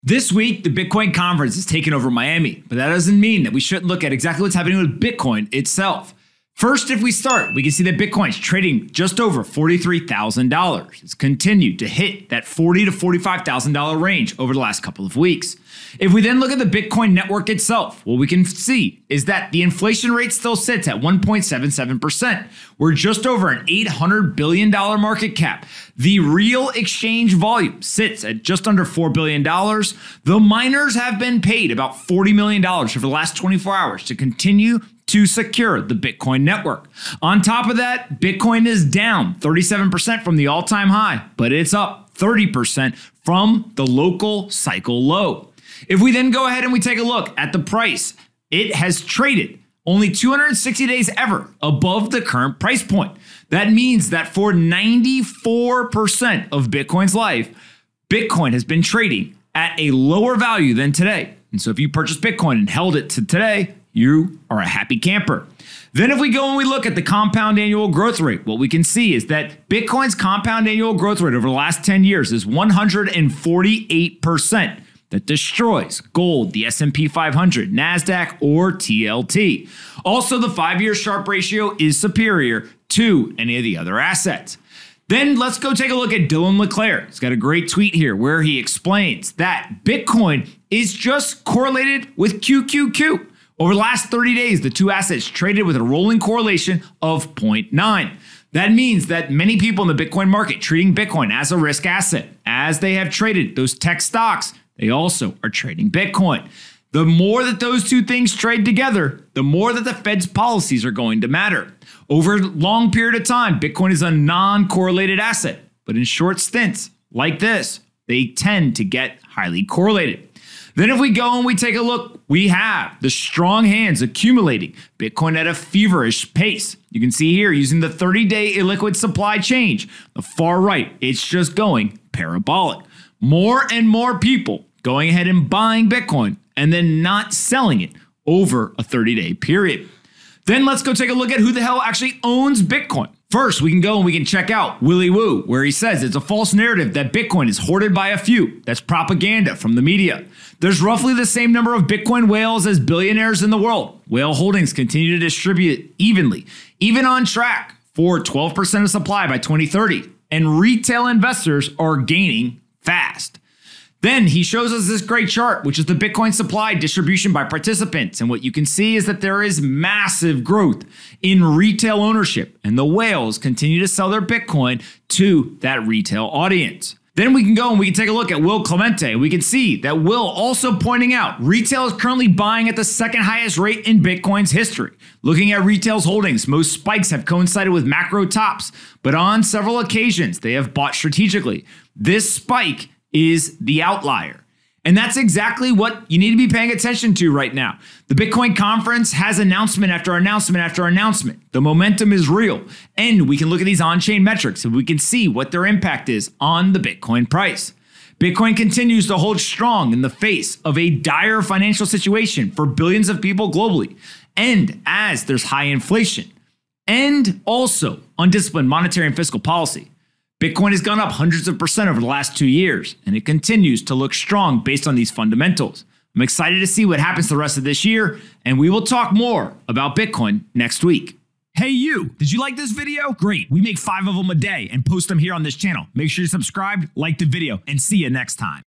This week, the Bitcoin conference is taking over Miami, but that doesn't mean that we shouldn't look at exactly what's happening with Bitcoin itself. First, if we start, we can see that Bitcoin's trading just over $43,000. It's continued to hit that $40,000 to $45,000 range over the last couple of weeks. If we then look at the Bitcoin network itself, what we can see is that the inflation rate still sits at 1.77%. We're just over an $800 billion market cap. The real exchange volume sits at just under $4 billion. The miners have been paid about $40 million over the last 24 hours to continue to secure the Bitcoin network. On top of that, Bitcoin is down 37% from the all-time high, but it's up 30% from the local cycle low. If we then go ahead and we take a look at the price, it has traded only 260 days ever above the current price point. That means that for 94% of Bitcoin's life, Bitcoin has been trading at a lower value than today. And so if you purchase Bitcoin and held it to today, you are a happy camper. Then if we go and we look at the compound annual growth rate, what we can see is that Bitcoin's compound annual growth rate over the last 10 years is 148%. That destroys gold, the S&P 500, NASDAQ, or TLT. Also, the 5-year Sharpe ratio is superior to any of the other assets. Then let's go take a look at Dylan LeClaire. He's got a great tweet here where he explains that Bitcoin is just correlated with QQQ. Over the last 30 days, the two assets traded with a rolling correlation of 0.9. That means that many people in the Bitcoin market treating Bitcoin as a risk asset. As they have traded those tech stocks, they also are trading Bitcoin. The more that those two things trade together, the more that the Fed's policies are going to matter. Over a long period of time, Bitcoin is a non-correlated asset, but in short stints like this, they tend to get highly correlated. Then if we go and we take a look, we have the strong hands accumulating Bitcoin at a feverish pace. You can see here using the 30-day illiquid supply change. The far right, it's just going parabolic. More and more people going ahead and buying Bitcoin and then not selling it over a 30-day period. Then let's go take a look at who the hell actually owns Bitcoin. First, we can go and we can check out Willy Woo, where he says it's a false narrative that Bitcoin is hoarded by a few. That's propaganda from the media. There's roughly the same number of Bitcoin whales as billionaires in the world. Whale holdings continue to distribute evenly, even on track for 12% of supply by 2030. And retail investors are gaining fast. Then he shows us this great chart, which is the Bitcoin supply distribution by participants. And what you can see is that there is massive growth in retail ownership, and the whales continue to sell their Bitcoin to that retail audience. Then we can go and we can take a look at Will Clemente. We can see that Will also pointing out retail is currently buying at the second highest rate in Bitcoin's history. Looking at retail's holdings, most spikes have coincided with macro tops, but on several occasions they have bought strategically. This spike is the outlier. And that's exactly what you need to be paying attention to right now. The Bitcoin conference has announcement after announcement after announcement. The momentum is real. And we can look at these on-chain metrics and we can see what their impact is on the Bitcoin price. Bitcoin continues to hold strong in the face of a dire financial situation for billions of people globally. And as there's high inflation and also undisciplined monetary and fiscal policy, Bitcoin has gone up hundreds of percent over the last 2 years, and it continues to look strong based on these fundamentals. I'm excited to see what happens the rest of this year, and we will talk more about Bitcoin next week. Hey you, did you like this video? Great, we make 5 of them a day and post them here on this channel. Make sure you're subscribed, like the video, and see you next time.